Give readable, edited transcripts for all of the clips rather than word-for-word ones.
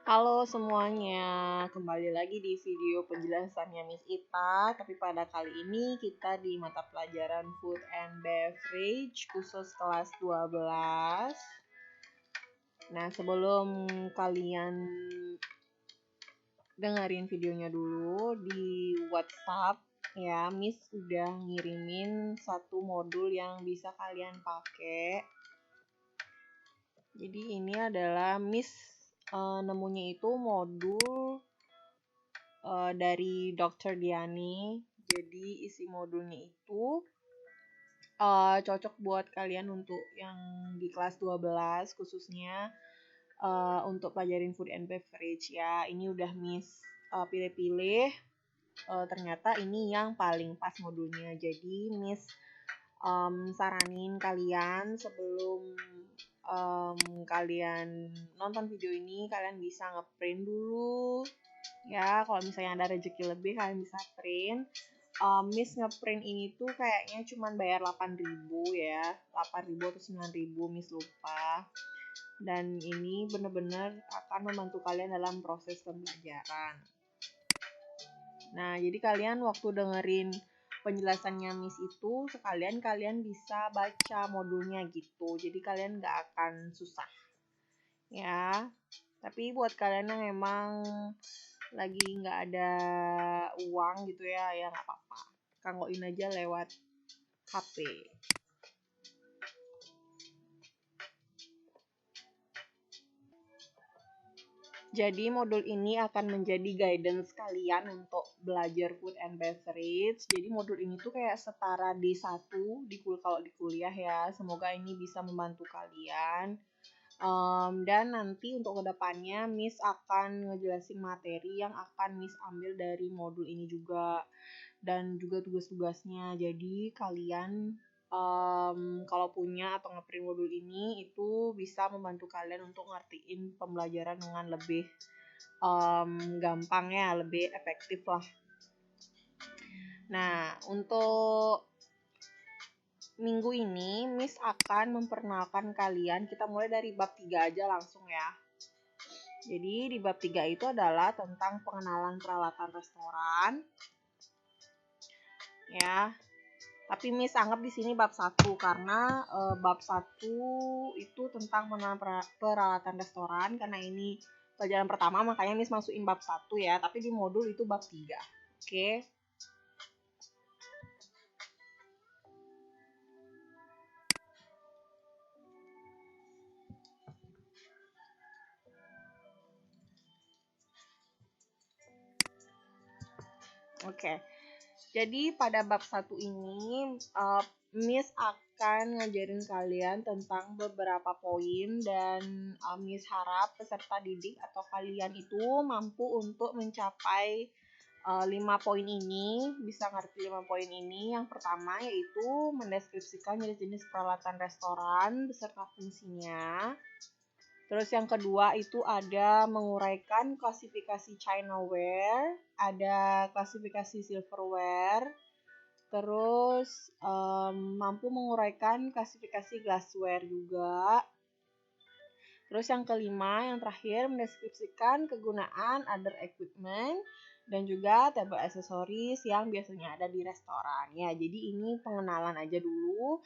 Halo semuanya, kembali lagi di video penjelasannya Miss Ita. Tapi pada kali ini kita di mata pelajaran Food and Beverage khusus kelas 12. Nah, sebelum kalian dengerin videonya dulu di WhatsApp ya, Miss udah ngirimin satu modul yang bisa kalian pakai. Jadi ini adalah Miss nemunya itu modul dari Dr. Diani. Jadi isi modulnya itu cocok buat kalian untuk yang di kelas 12 khususnya untuk pelajarin food and beverage ya. Ini udah Miss pilih-pilih. Ternyata ini yang paling pas modulnya. Jadi Miss saranin kalian sebelum kalian nonton video ini, kalian bisa ngeprint dulu ya. Kalau misalnya ada rezeki lebih, kalian bisa print. Miss ngeprint ini tuh kayaknya cuman bayar 8.000 ya, 8.000 atau 9.000, Miss lupa. Dan ini bener-bener akan membantu kalian dalam proses pembelajaran. Nah, jadi kalian waktu dengerin penjelasannya Miss itu, sekalian kalian bisa baca modulnya gitu. Jadi kalian nggak akan susah ya. Tapi buat kalian yang emang lagi nggak ada uang gitu ya nggak apa-apa, kanggoin aja lewat HP. Jadi modul ini akan menjadi guidance kalian untuk belajar food and beverage. Jadi modul ini tuh kayak setara D1 kalau di kuliah ya. Semoga ini bisa membantu kalian. Dan nanti untuk kedepannya Miss akan ngejelasin materi yang akan Miss ambil dari modul ini juga, dan juga tugas-tugasnya. Jadi kalian kalau punya atau ngeprint modul ini itu bisa membantu kalian untuk ngertiin pembelajaran dengan lebih gampang ya, lebih efektif lah. Nah, untuk minggu ini Miss akan memperkenalkan kalian, kita mulai dari bab 3 aja langsung ya. Jadi di bab 3 itu adalah tentang pengenalan peralatan restoran ya. Tapi Miss anggap di sini bab 1 karena bab 1 itu tentang pengenalan peralatan restoran, karena ini pelajaran pertama makanya Miss masukin bab 1 ya, tapi di modul itu bab 3. Oke. Oke. Jadi pada bab 1 ini Miss akan ngajarin kalian tentang beberapa poin, dan Miss harap peserta didik atau kalian itu mampu untuk mencapai 5 poin ini, bisa ngerti 5 poin ini. Yang pertama yaitu mendeskripsikan jenis-jenis peralatan restoran beserta fungsinya. Terus yang kedua itu ada menguraikan klasifikasi Chinaware, ada klasifikasi silverware, terus mampu menguraikan klasifikasi glassware juga. Terus yang kelima, yang terakhir, mendeskripsikan kegunaan other equipment dan juga table accessories yang biasanya ada di restoran. Ya, jadi ini pengenalan aja dulu.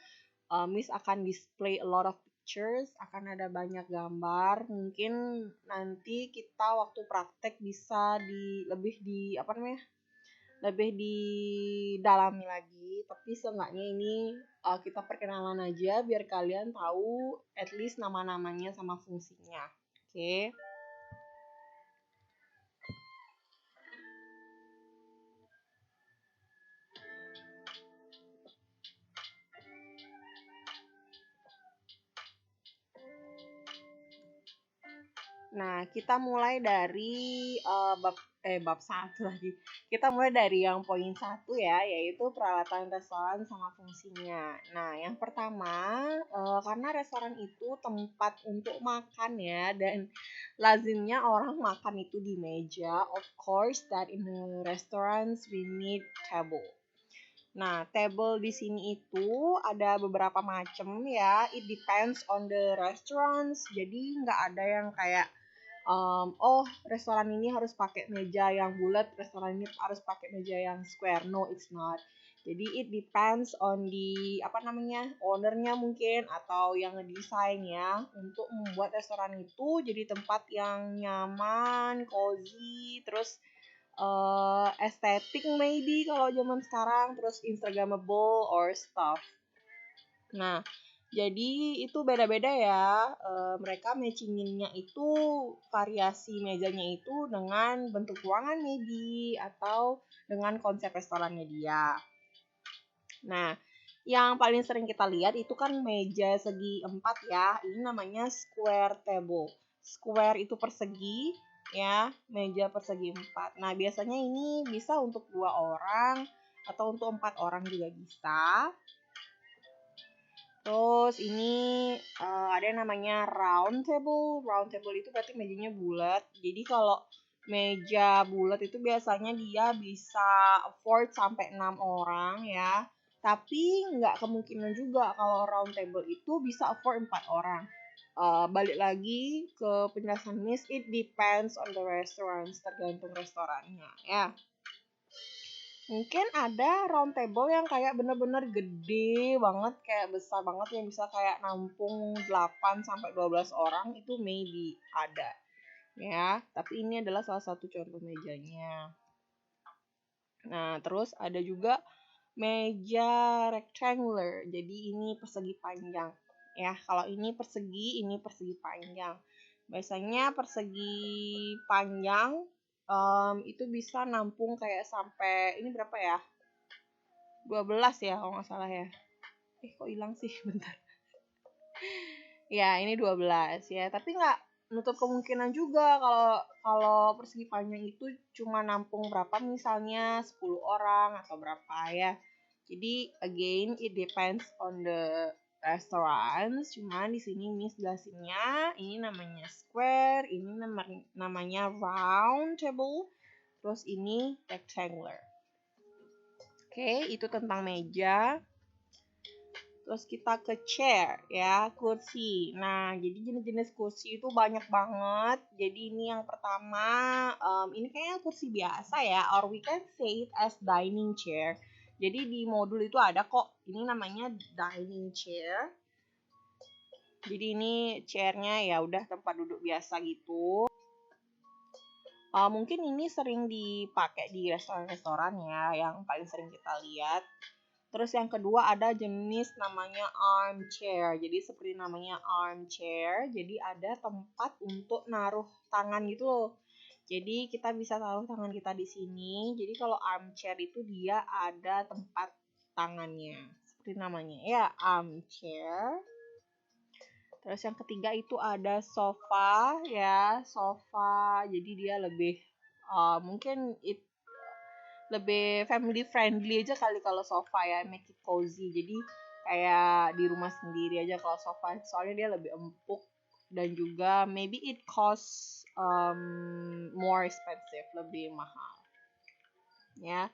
Miss akan display a lot of pictures, akan ada banyak gambar. Mungkin nanti kita waktu praktek bisa lebih didalami lagi. Tapi seenggaknya ini kita perkenalan aja biar kalian tahu at least nama-namanya sama fungsinya. Oke. Nah, kita mulai dari bab 1 lagi. Kita mulai dari yang poin 1 ya, yaitu peralatan restoran sama fungsinya. Nah, yang pertama, karena restoran itu tempat untuk makan ya, dan lazimnya orang makan itu di meja. Of course that in the restaurants we need table. Nah, table di sini itu ada beberapa macam ya. It depends on the restaurants. Jadi nggak ada yang kayak oh restoran ini harus pakai meja yang bulat, restoran ini harus pakai meja yang square. No, it's not. Jadi it depends on ownernya mungkin atau yang ngedesain ya untuk membuat restoran itu jadi tempat yang nyaman, cozy, terus estetik maybe kalau zaman sekarang, terus instagramable or stuff. Nah, jadi itu beda-beda ya. Mereka matchinginnya itu variasi mejanya itu dengan bentuk ruangan maybe atau dengan konsep restorannya dia. Nah, yang paling sering kita lihat itu kan meja segi 4 ya. Ini namanya square table. Square itu persegi ya, meja persegi 4. Nah, biasanya ini bisa untuk 2 orang atau untuk 4 orang juga bisa. Terus ini ada yang namanya round table. Round table itu berarti mejanya bulat. Jadi kalau meja bulat itu biasanya dia bisa afford sampai 6 orang ya. Tapi nggak kemungkinan juga kalau round table itu bisa afford 4 orang. Balik lagi ke penjelasan Miss, it depends on the restaurants, tergantung restorannya ya. Mungkin ada round table yang kayak bener-bener gede banget, kayak besar banget yang bisa kayak nampung 8 sampai 12 orang, itu maybe ada. Ya, tapi ini adalah salah satu contoh mejanya. Nah, terus ada juga meja rectangular. Jadi ini persegi panjang. Ya, kalau ini persegi panjang. Biasanya persegi panjang itu bisa nampung kayak sampai ini berapa ya? 12 ya kalau nggak salah ya. Kok hilang sih bentar. Ya, ini 12 ya, tapi nggak nutup kemungkinan juga kalau persegi panjang itu cuma nampung berapa, misalnya 10 orang atau berapa ya. Jadi again it depends on the restaurants. Cuman di sini Miss jelasinnya ini namanya square, ini namanya round table, terus ini rectangular. Oke, itu tentang meja. Terus kita ke chair ya, kursi. Nah, jadi jenis-jenis kursi itu banyak banget. Jadi ini yang pertama, ini kayaknya kursi biasa ya, or we can say it as dining chair. Jadi di modul itu ada kok, ini namanya dining chair. Jadi ini chairnya ya udah tempat duduk biasa gitu. Mungkin ini sering dipakai di restoran-restoran ya, yang paling sering kita lihat. Terus yang kedua ada jenis namanya armchair. Jadi seperti namanya armchair, jadi ada tempat untuk naruh tangan gitu loh. Jadi kita bisa taruh tangan kita di sini. Jadi kalau armchair itu dia ada tempat tangannya. Seperti namanya ya, armchair. Terus yang ketiga itu ada sofa ya, sofa. Jadi dia lebih mungkin lebih family friendly aja kali kalau sofa ya, make it cozy. Jadi kayak di rumah sendiri aja kalau sofa, soalnya dia lebih empuk dan juga maybe it costs more expensive, lebih mahal. Ya,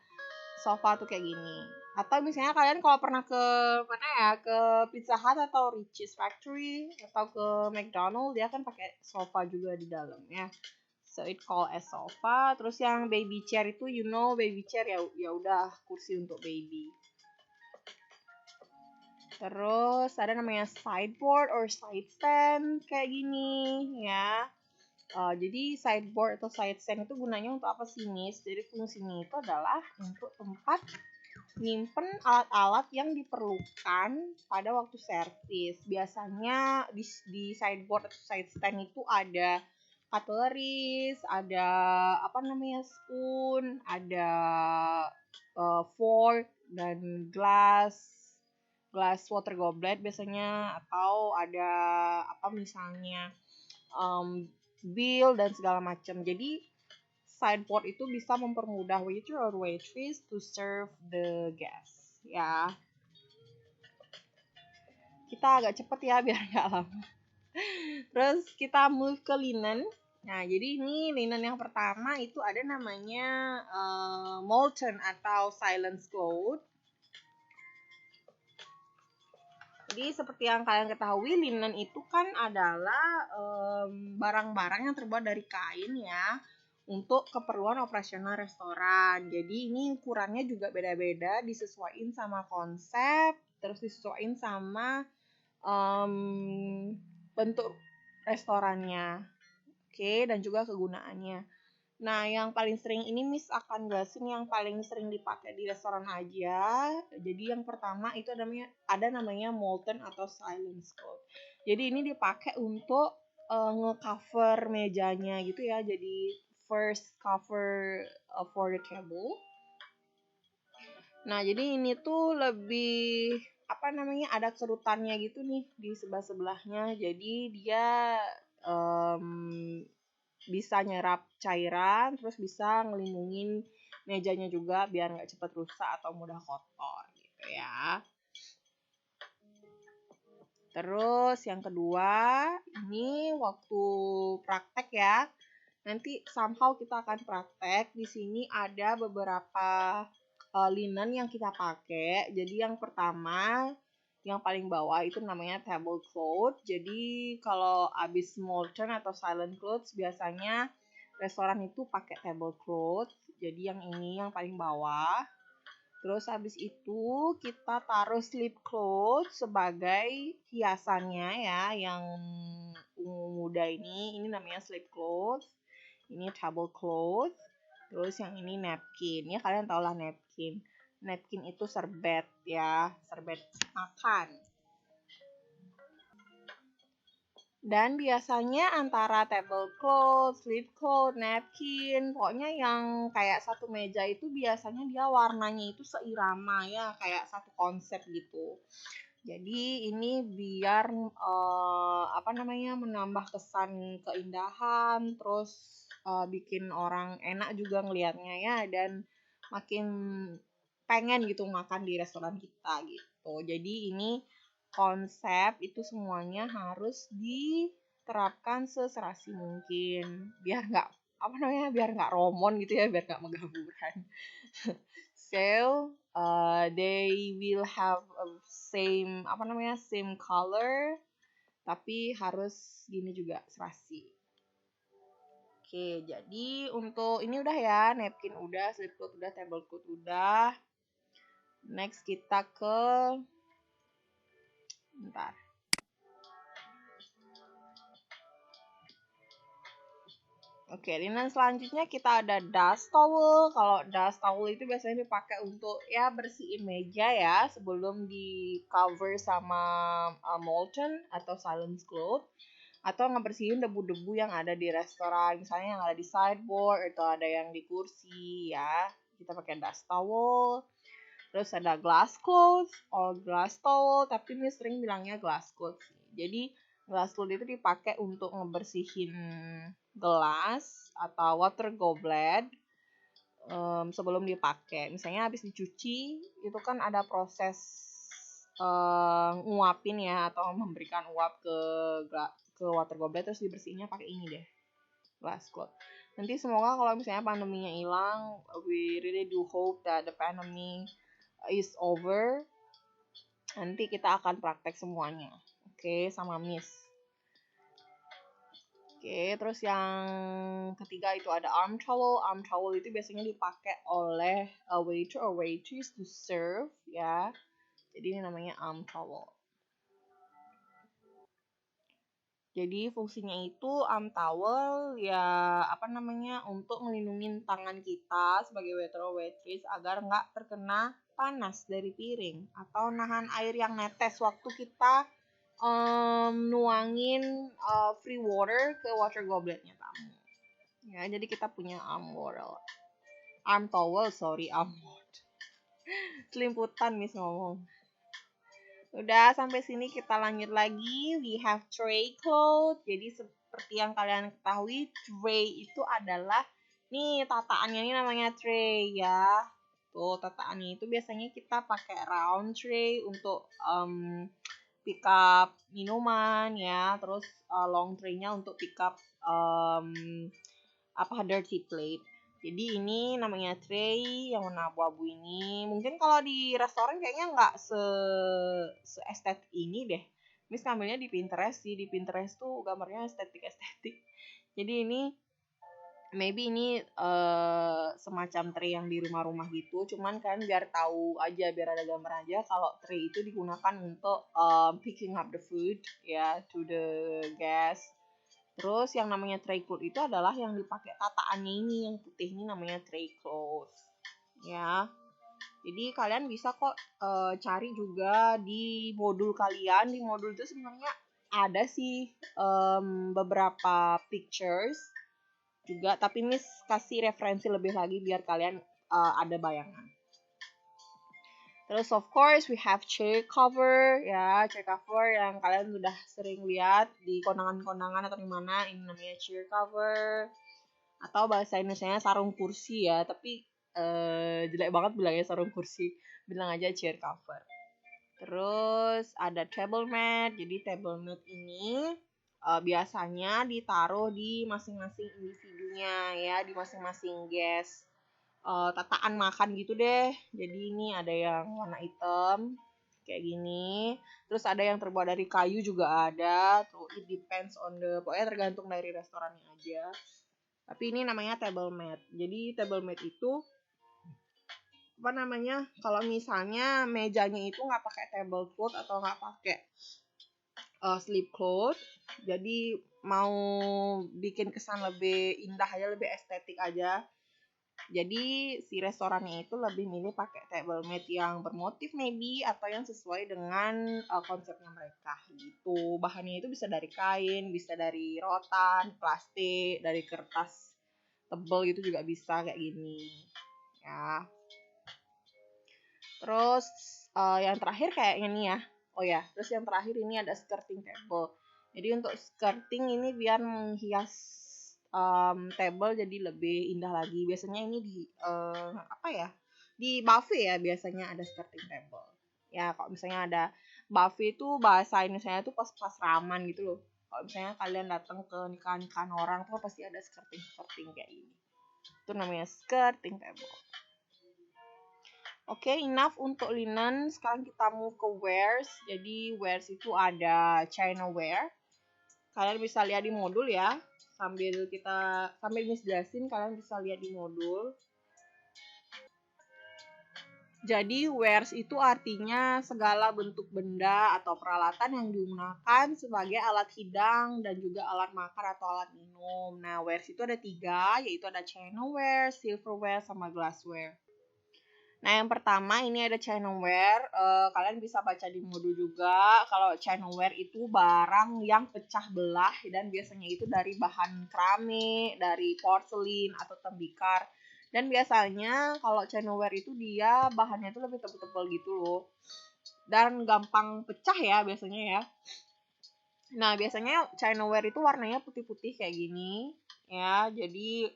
sofa tuh kayak gini. Atau misalnya kalian kalau pernah ke mana ya, ke Pizza Hut atau Richie's Factory atau ke McDonald, dia kan pakai sofa juga di dalam ya. So it called as sofa. Terus yang baby chair itu, baby chair ya udah kursi untuk baby. Terus ada namanya sideboard or side stand kayak gini ya. Jadi sideboard atau side stand itu gunanya untuk apa sih, Miss? Jadi fungsinya itu adalah untuk tempat nyimpen alat-alat yang diperlukan pada waktu servis. Biasanya di sideboard atau side stand itu ada cutleries, ada spoon, ada fork dan glass water goblet biasanya, atau ada misalnya bill dan segala macam. Jadi sideboard itu bisa mempermudah waiter or waitress to serve the guests ya. Kita agak cepet ya biar nggak lama. Terus kita move ke linen. Nah, jadi ini linen yang pertama itu ada namanya molten atau silence cloth. Jadi seperti yang kalian ketahui, linen itu kan adalah barang-barang yang terbuat dari kain ya, untuk keperluan operasional restoran. Jadi ini ukurannya juga beda-beda, disesuaikan sama konsep, terus disesuaikan sama bentuk restorannya. Oke, dan juga kegunaannya. Nah, yang paling sering ini Miss akan jelasin yang paling sering dipakai di restoran aja. Jadi yang pertama itu ada namanya molten atau silence coat. Jadi ini dipakai untuk ngecover mejanya gitu ya. Jadi first cover for the table. Nah, jadi ini tuh lebih ada kerutannya gitu nih di sebelah-sebelahnya. Jadi dia bisa nyerap cairan, terus bisa ngelindungin mejanya juga biar nggak cepat rusak atau mudah kotor gitu ya. Terus yang kedua, ini waktu praktek ya. Nanti somehow kita akan praktek. Di sini ada beberapa linen yang kita pakai. Jadi yang pertama, yang paling bawah itu namanya tablecloth. Jadi kalau abis molten atau silent clothes biasanya restoran itu pakai tablecloth. Jadi yang ini yang paling bawah. Terus habis itu kita taruh slip cloth sebagai hiasannya ya, yang ungu muda ini namanya slip cloth. Ini tablecloth. Terus yang ini napkin. Ya kalian tau lah napkin. Napkin itu serbet ya, serbet makan. Dan biasanya antara tablecloth, slip cloth, napkin, pokoknya yang kayak satu meja itu biasanya dia warnanya itu seirama ya, kayak satu konsep gitu. Jadi ini biar menambah kesan keindahan, terus bikin orang enak juga ngelihatnya ya, dan makin pengen gitu makan di restoran kita gitu. Jadi ini konsep itu semuanya harus diterapkan seserasi mungkin biar nggak romon gitu ya, biar nggak megaburan. So they will have a same color, tapi harus gini juga serasi. Oke, jadi untuk ini udah ya, napkin udah, slip cloth udah, tablecloth udah. Next kita ke Oke, linen selanjutnya kita ada dust towel. Kalau dust towel itu biasanya dipakai untuk ya bersihin meja ya sebelum di cover sama molten atau silence cloth, atau ngebersihin debu-debu yang ada di restoran, misalnya yang ada di sideboard atau ada yang di kursi ya. Kita pakai dust towel. Terus ada glass cloth or glass towel, tapi ini sering bilangnya glass cloth. Jadi glass cloth itu dipakai untuk ngebersihin gelas atau water goblet sebelum dipakai. Misalnya habis dicuci, itu kan ada proses nguapin ya, atau memberikan uap ke water goblet, terus dibersihinnya pakai ini deh, glass cloth. Nanti semoga kalau misalnya pandeminya hilang, we really do hope that the pandemic is over. Nanti kita akan praktek semuanya. Oke, sama Miss. Oke, terus yang ketiga itu ada arm towel. Arm towel itu biasanya dipakai oleh a waiter or waitress to serve ya. Jadi ini namanya arm towel. Jadi fungsinya itu arm towel ya untuk melindungi tangan kita sebagai waiter or waitress agar nggak terkena panas dari piring atau nahan air yang netes waktu kita nuangin free water ke water gobletnya tamu. Ya, jadi kita punya arm towel, selimputan Miss ngomong. Udah sampai sini kita lanjut lagi. We have tray cloth. Jadi seperti yang kalian ketahui, tray itu adalah tataannya ini namanya tray ya. Tuh tataannya itu biasanya kita pakai round tray untuk pick up minuman ya, terus long tray-nya untuk pick up dirty plate. Jadi ini namanya tray yang warna abu-abu ini. Mungkin kalau di restoran kayaknya nggak estetik ini deh. Miss ngambilnya di Pinterest sih. Di Pinterest tuh gambarnya estetik-estetik. Jadi ini maybe ini semacam tray yang di rumah-rumah gitu. Cuman kan biar tahu aja, biar ada gambar aja kalau tray itu digunakan untuk picking up the food ya to the guest. Terus yang namanya tray cloth itu adalah yang dipakai tataannya ini, yang putih ini namanya tray cloth. Ya. Jadi kalian bisa kok cari juga di modul kalian. Di modul itu sebenarnya ada sih beberapa pictures juga, tapi Miss kasih referensi lebih lagi biar kalian ada bayangan. Terus of course we have chair cover ya, chair cover yang kalian sudah sering lihat di kondangan-kondangan atau di mana, ini namanya chair cover. Atau bahasa Indonesianya sarung kursi ya, tapi jelek banget bilangnya sarung kursi, bilang aja chair cover. Terus ada table mat. Jadi table mat ini biasanya ditaruh di masing-masing individunya ya, di masing-masing guest. Tataan makan gitu deh. Jadi ini ada yang warna hitam kayak gini. Terus ada yang terbuat dari kayu juga ada. Tuh, it depends on pokoknya tergantung dari restorannya aja. Tapi ini namanya table mat. Jadi table mat itu apa namanya? Kalau misalnya mejanya itu nggak pakai tablecloth atau nggak pakai sleep cloth, jadi mau bikin kesan lebih indah aja, lebih estetik aja. Jadi si restorannya itu lebih milih pakai table mat yang bermotif maybe atau yang sesuai dengan konsepnya mereka gitu. Bahannya itu bisa dari kain, bisa dari rotan, plastik, dari kertas tebel gitu juga bisa kayak gini. Ya. Terus yang terakhir kayaknya nih ya. Oh ya, terus yang terakhir ini ada skirting table. Jadi untuk skirting ini biar menghias table jadi lebih indah lagi. Biasanya ini di apa ya? Di buffet ya biasanya ada skirting table. Ya, kalau misalnya ada buffet itu bahasa Indonesia tuh pas raman gitu loh. Kalau misalnya kalian datang ke nikahan orang tuh pasti ada skirting kayak ini. Itu namanya skirting table. Oke, enough untuk linen. Sekarang kita mau ke wares. Jadi wares itu ada China wear. Kalian bisa lihat di modul ya. Sambil Miss jelasin, kalian bisa lihat di modul. Jadi wares itu artinya segala bentuk benda atau peralatan yang digunakan sebagai alat hidang dan juga alat makan atau alat minum. Nah, wares itu ada 3, yaitu ada Chinaware, silverware, sama glassware. Nah, yang pertama ini ada Chinaware. Kalian bisa baca di modul juga. Kalau Chinaware itu barang yang pecah belah dan biasanya itu dari bahan keramik, dari porselin atau tembikar. Dan biasanya kalau Chinaware itu dia bahannya itu lebih tebal-tebal gitu loh. Dan gampang pecah ya biasanya ya. Nah, biasanya Chinaware itu warnanya putih-putih kayak gini. Ya, jadi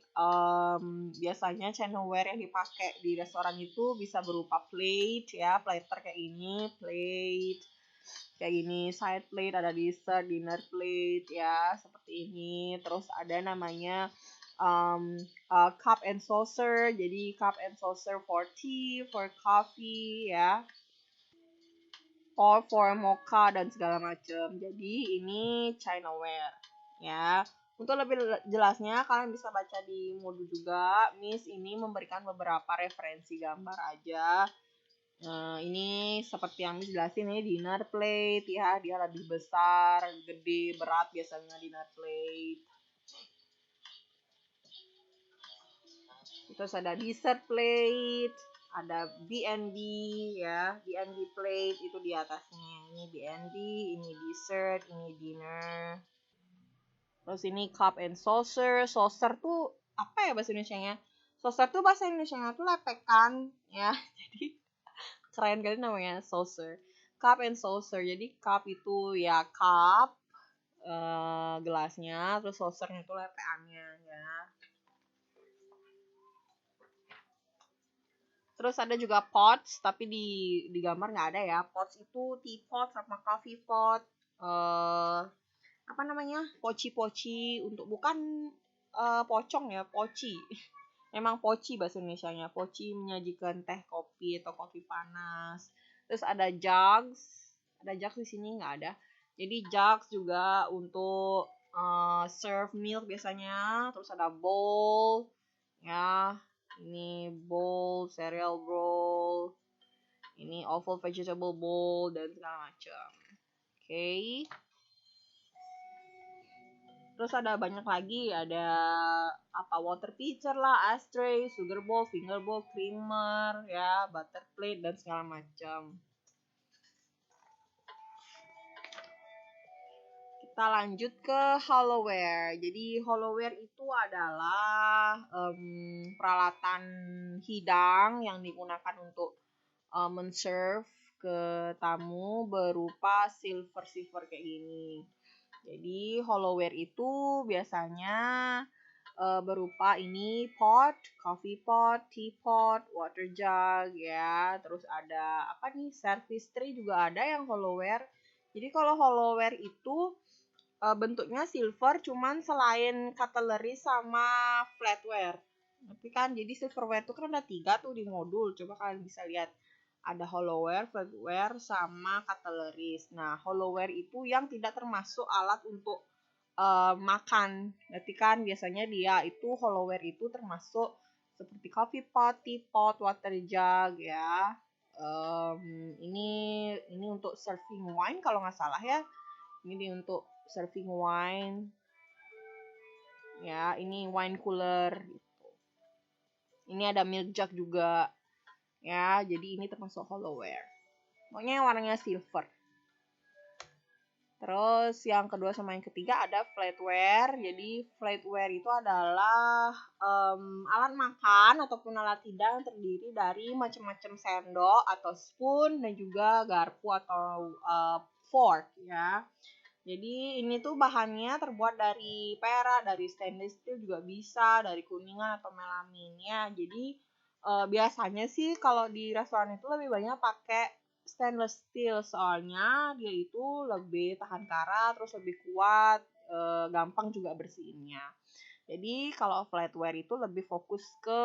biasanya Chinaware yang dipakai di restoran itu bisa berupa plate ya, platter kayak ini, plate kayak gini, side plate, ada dessert, dinner plate ya, seperti ini. Terus ada namanya cup and saucer, jadi cup and saucer for tea, for coffee ya, or for mocha dan segala macam. Jadi ini Chinaware ya. Untuk lebih jelasnya kalian bisa baca di modul juga. Miss ini memberikan beberapa referensi gambar aja. Ini seperti yang Miss jelasin, ini dinner plate ya, dia lebih besar, gede, berat biasanya dinner plate. Terus ada dessert plate, ada B&B ya, B&B plate itu di atasnya. Ini B&B, ini dessert, ini dinner. Terus ini cup and saucer. Saucer tuh apa ya bahasa Indonesianya? Saucer tuh bahasa Indonesianya tuh lepekan ya. Jadi keren kali namanya saucer. Cup and saucer. Jadi cup itu ya cup, gelasnya, terus saucernya itu lepekannya ya. Terus ada juga pots, tapi di gambar nggak ada ya. Pots itu teapot sama coffee pot. Apa namanya? Poci-poci untuk bukan pocong ya, poci. Emang poci bahasa Indonesianya. Poci menyajikan teh kopi atau kopi panas. Terus ada jugs. Ada jugs di sini nggak ada. Jadi jugs juga untuk serve milk biasanya. Terus ada bowl. Ya, ini bowl, cereal bowl. Ini oval vegetable bowl dan segala macam. Oke. Terus ada banyak lagi, ada apa water pitcher lah, ashtray, sugar bowl, finger bowl, creamer, ya, butter plate dan segala macam. Kita lanjut ke hollowware. Jadi hollowware itu adalah peralatan hidang yang digunakan untuk men-serve ke tamu berupa silver kayak gini. Jadi hollowware itu biasanya berupa ini pot, coffee pot, teapot, water jug ya. Terus ada apa nih, service tray juga ada yang hollowware. Jadi kalau hollowware itu bentuknya silver, cuman selain cutlery sama flatware. Tapi kan jadi silverware itu kan ada 3 tuh di modul. Coba kalian bisa lihat. Ada hollowware, flatware, sama cutlery. Nah, hollowware itu yang tidak termasuk alat untuk makan. Berarti kan biasanya dia itu hollowware itu termasuk seperti coffee pot, teapot, water jug ya. Ini untuk serving wine kalau nggak salah ya. Ini untuk serving wine. Ya, ini wine cooler. Ini ada milk jug juga. Ya, jadi ini termasuk hollowware. Pokoknya yang warnanya silver. Terus yang kedua sama yang ketiga ada flatware. Jadi flatware itu adalah alat makan ataupun alat hidang yang terdiri dari macam-macam sendok atau spoon dan juga garpu atau fork ya. Jadi ini tuh bahannya terbuat dari perak, dari stainless steel juga bisa, dari kuningan atau melamin ya. Jadi biasanya sih kalau di restoran itu lebih banyak pakai stainless steel, soalnya dia itu lebih tahan karat, terus lebih kuat, gampang juga bersihinnya. Jadi kalau flatware itu lebih fokus ke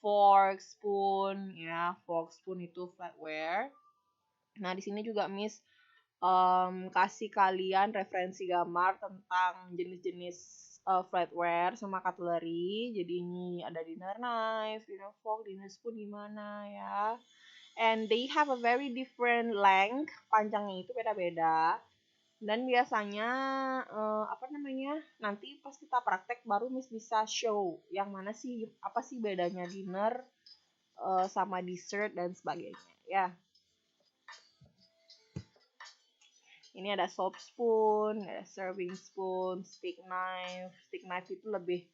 fork, spoon ya, fork, spoon itu flatware. Nah di sini juga Miss kasih kalian referensi gambar tentang jenis-jenis flatware sama cutlery. Jadi ini ada dinner knife, dinner fork, dinner spoon gimana ya. And they have a very different length, panjangnya itu beda-beda. Dan biasanya nanti pas kita praktek baru Miss bisa show yang mana sih, apa sih bedanya dinner sama dessert dan sebagainya ya. Ini ada soap spoon, ada serving spoon, stick knife. Stick knife itu lebih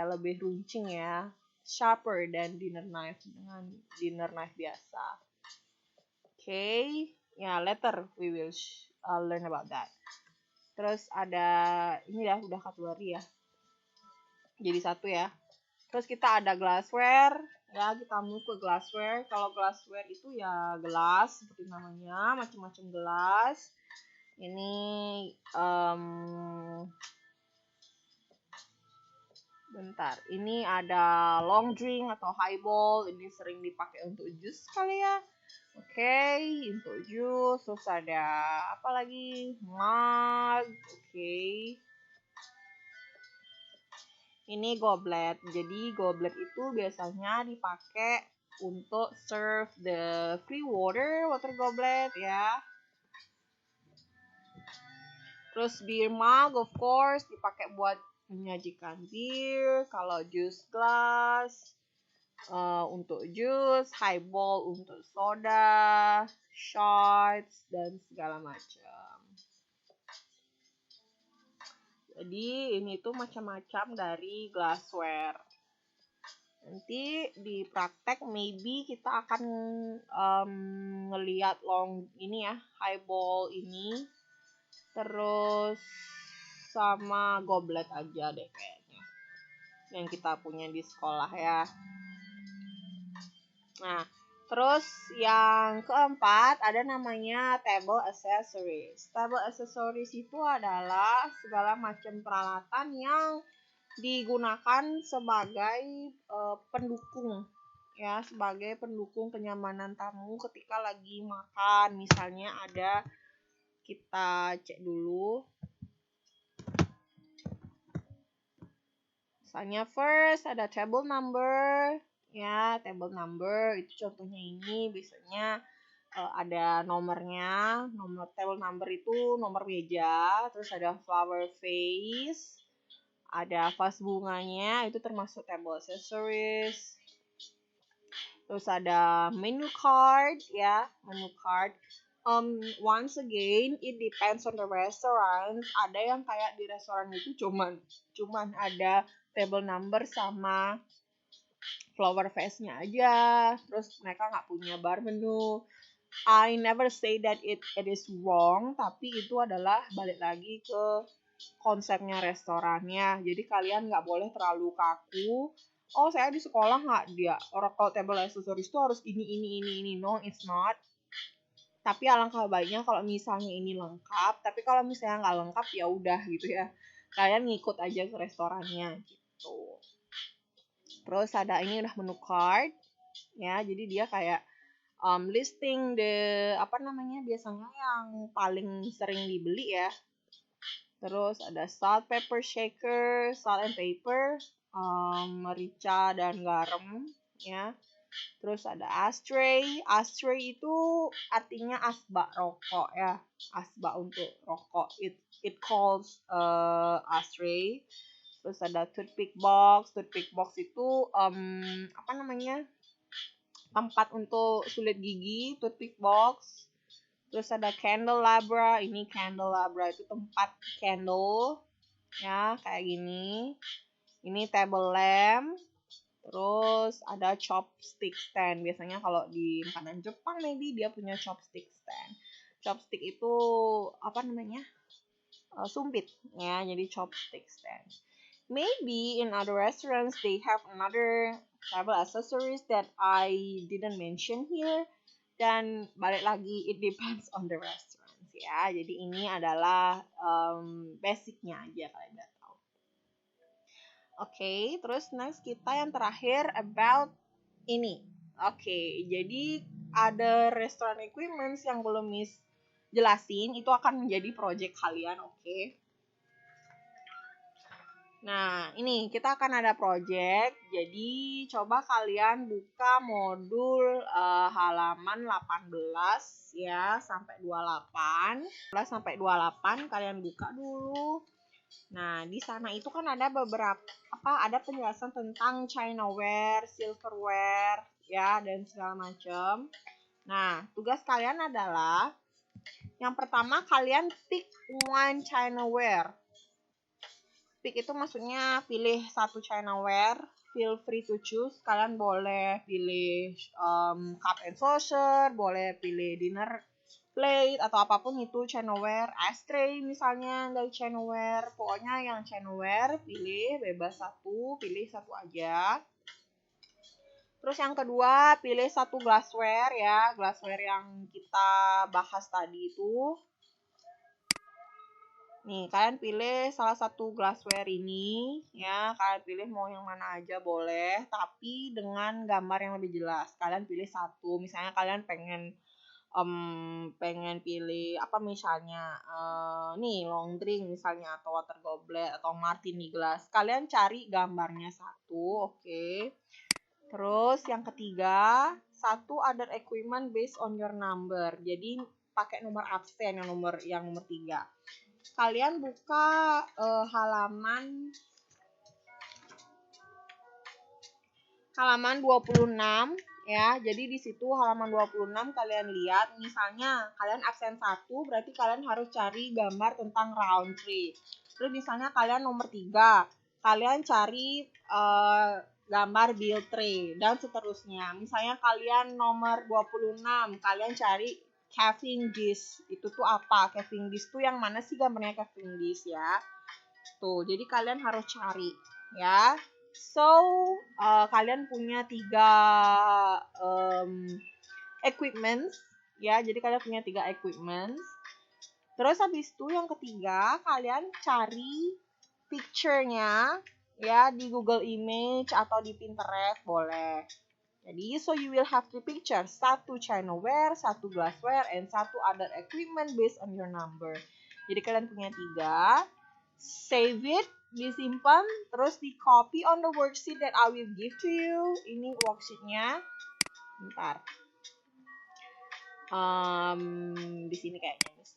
lebih runcing ya, sharper dan dinner knife dengan dinner knife biasa. Okay, ya later we will learn about that. Terus ada ini ya, udah cutlery ya. Jadi satu ya. Terus kita ada glassware. Ya, kita move ke glassware. Kalau glassware itu ya gelas seperti namanya, macam-macam gelas. Ini bentar. Ini ada long drink atau highball. Ini sering dipakai untuk jus kali ya. Oke, untuk jus. Terus ada apa lagi? Mug. Oke. Ini goblet. Jadi goblet itu biasanya dipakai untuk serve the free water goblet ya. Terus beer mug of course dipakai buat menyajikan bir. Kalau juice glass untuk jus, highball untuk soda, shots dan segala macam. Jadi ini tuh macam-macam dari glassware. Nanti di praktek maybe kita akan ngeliat long ini ya, highball ini. Terus sama goblet aja deh kayaknya. Yang kita punya di sekolah ya. Nah, terus yang keempat ada namanya table accessories. Table accessories itu adalah segala macam peralatan yang digunakan sebagai pendukung ya, sebagai pendukung kenyamanan tamu ketika lagi makan. Misalnya ada, kita cek dulu. Misalnya first ada table number ya, table number itu contohnya ini biasanya ada nomornya, nomor table number itu nomor meja, terus ada flower vase, ada vas bunganya itu termasuk table accessories. Terus ada menu card ya, menu card. Once again, it depends on the restaurant. Ada yang kayak di restoran itu cuman ada table number sama flower vase-nya aja. Terus mereka nggak punya bar menu. I never say that it is wrong, tapi itu adalah balik lagi ke konsepnya restorannya. Jadi kalian nggak boleh terlalu kaku. Oh, saya di sekolah nggak dia orang kalau table accessories itu harus ini. No, it's not. Tapi alangkah baiknya kalau misalnya ini lengkap. Tapi kalau misalnya nggak lengkap ya udah gitu ya. Kalian ngikut aja ke restorannya gitu. Terus ada ini udah menu card ya. Jadi dia kayak listing biasanya yang paling sering dibeli ya. Terus ada salt, pepper shaker, salt and pepper, merica dan garam ya. Terus ada ashtray. Ashtray itu artinya asbak rokok ya. Asbak untuk rokok. It calls ashtray. Terus ada toothpick box. Toothpick box itu tempat untuk sulit gigi, toothpick box. Terus ada candelabra. Ini candelabra itu tempat candle ya, kayak gini. Ini table lamp. Terus ada chopstick stand. Biasanya kalau di makanan Jepang maybe dia punya chopstick stand. Chopstick itu sumpit ya, jadi chopstick stand. Maybe in other restaurants they have another table accessories that I didn't mention here. Dan balik lagi, it depends on the restaurants ya. Jadi ini adalah basicnya aja kalian udah tahu. Oke, terus next kita yang terakhir about ini. Oke, jadi ada restoran equipments yang belum Miss jelasin, itu akan menjadi project kalian, oke? Nah, ini kita akan ada project. Jadi coba kalian buka modul halaman 18 ya sampai 28. Sampai 28 kalian buka dulu. Nah, di sana itu kan ada ada penjelasan tentang chinaware, silverware ya dan segala macam. Nah, tugas kalian adalah yang pertama kalian pick one chinaware. Pick itu maksudnya pilih satu chinaware, feel free to choose. Kalian boleh pilih cup and saucer, boleh pilih dinner plate atau apapun itu chinaware, ashtray misalnya dari chinaware. Pokoknya yang chinaware pilih bebas pilih satu aja. Terus yang kedua pilih satu glassware ya, glassware yang kita bahas tadi itu. Nih, kalian pilih salah satu glassware ini ya. Kalian pilih mau yang mana aja boleh, tapi dengan gambar yang lebih jelas. Kalian pilih satu. Misalnya kalian pengen pilih misalnya nih long drink misalnya atau water goblet atau martini glass. Kalian cari gambarnya satu, oke. Terus yang ketiga, satu other equipment based on your number. Jadi pakai nomor absen yang nomor 3. Kalian buka halaman 26 ya. Jadi di situ halaman 26 kalian lihat misalnya kalian absen 1 berarti kalian harus cari gambar tentang round tree. Terus misalnya kalian nomor 3, kalian cari gambar bill tray dan seterusnya. Misalnya kalian nomor 26, kalian cari caving dish. Itu tuh apa? Caving dish tuh yang mana sih gambarnya caving dish ya? Tuh, jadi kalian harus cari ya. So, kalian punya 3 equipments ya. Jadi kalian punya 3 equipments. Terus habis itu yang ketiga, kalian cari picture-nya ya di Google Image atau di Pinterest boleh. Jadi, so you will have 3 pictures, satu chinaware, satu glassware, and satu other equipment based on your number. Jadi kalian punya 3, save it, disimpan, terus di copy on the worksheet that I will give to you. Ini worksheetnya, bentar. Di sini kayaknya, Miss.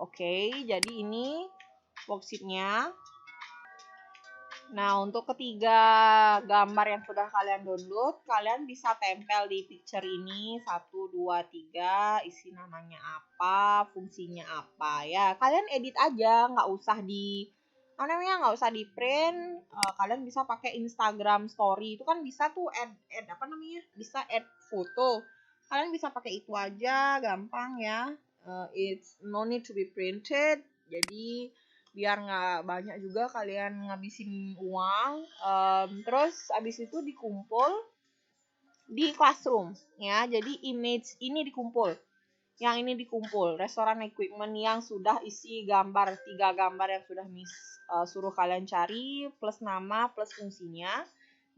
Oke, jadi ini worksheetnya. Nah, untuk ketiga gambar yang sudah kalian download, kalian bisa tempel di picture ini 1, 2, 3, isi namanya apa, fungsinya apa ya. Kalian edit aja, nggak usah nggak usah di print. Kalian bisa pakai Instagram Story, itu kan bisa tuh add bisa add foto. Kalian bisa pakai itu aja, gampang ya. It's no need to be printed, jadi biar nggak banyak juga kalian ngabisin uang. Terus abis itu dikumpul di classroom ya, jadi image ini dikumpul, yang ini dikumpul restoran equipment yang sudah isi gambar, 3 gambar yang sudah Miss suruh kalian cari, plus nama plus fungsinya.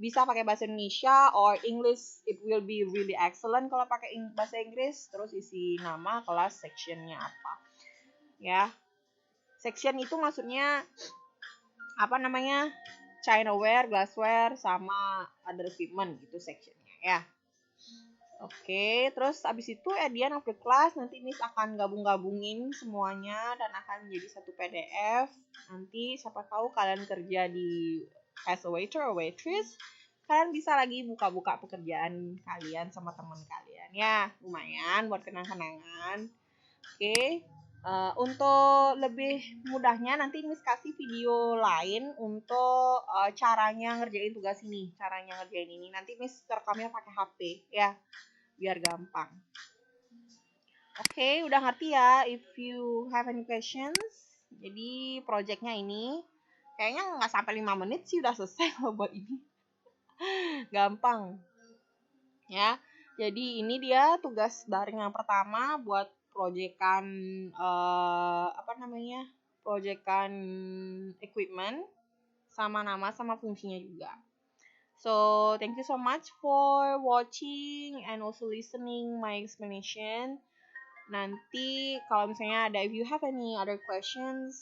Bisa pakai bahasa Indonesia or English, it will be really excellent kalau pakai bahasa Inggris. Terus isi nama, kelas, sectionnya apa ya. Section itu maksudnya chinaware, glassware, sama other equipment gitu sectionnya ya. Oke, terus abis itu at the end of the class nanti Miss akan gabung-gabungin semuanya dan akan menjadi satu PDF. Nanti siapa tahu kalian kerja di as a waiter or waitress, kalian bisa lagi buka-buka pekerjaan kalian sama teman kalian ya, lumayan buat kenang-kenangan. Oke. Untuk lebih mudahnya nanti Miss kasih video lain untuk caranya ngerjain tugas ini, caranya ngerjain ini. Nanti Miss rekamnya pakai HP ya, biar gampang. Oke, udah ngerti ya? If you have any questions, jadi projectnya ini kayaknya nggak sampai 5 menit sih udah selesai kalau buat ini. Gampang. Ya. Jadi ini dia tugas daring yang pertama buat proyekan proyekan equipment sama nama sama fungsinya juga. So, thank you so much for watching and also listening my explanation. Nanti kalau misalnya if you have any other questions,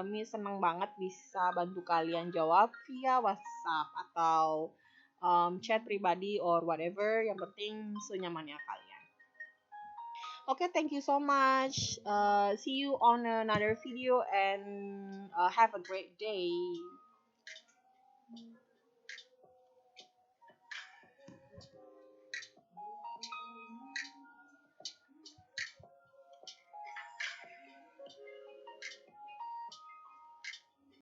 Miss senang banget bisa bantu kalian jawab via WhatsApp atau chat pribadi or whatever. Yang penting senyamannya kalian. Okay, thank you so much. See you on another video and have a great day.